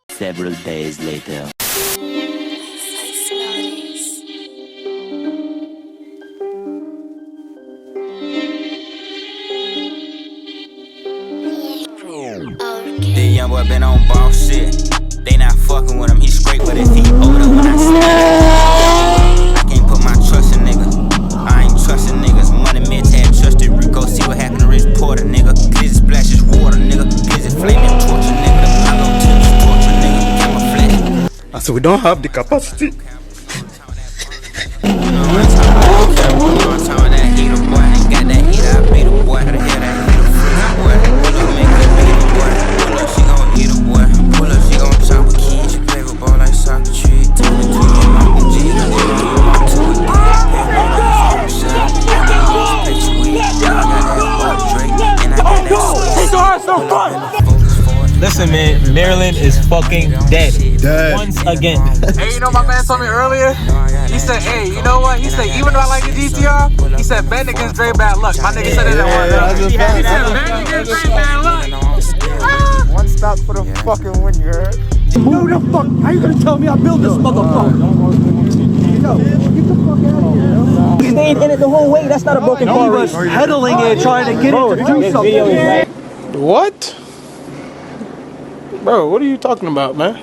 Several days later. The young boy been on ball shit. They not fucking with him, he straight, but if he older when I see him. I can't put my trust in nigga. I ain't trusting niggas. Money men had trusted Rico. See what happened to Rich Porter, nigga. Glizzy splashes water, nigga. Glizzy flaming torture, nigga. The Apollo tips torture, nigga. Camouflage. So we don't have the capacity. Listen, man, Maryland is fucking dead. Once again. Hey, you know my man told me earlier? He said, hey, you know what? He said, even though I like the GTR, he said, bet against Dre bad luck. My nigga said it at one. He said, bet against Dre bad luck. One stop for the fucking win, you heard? No, the fuck. How you gonna tell me I built this motherfucker? Yo, get the fuck out of here. You stayed in it the whole way. That's not a broken car. He was pedaling it, trying to get it to do something. What? Bro, what are you talking about, man?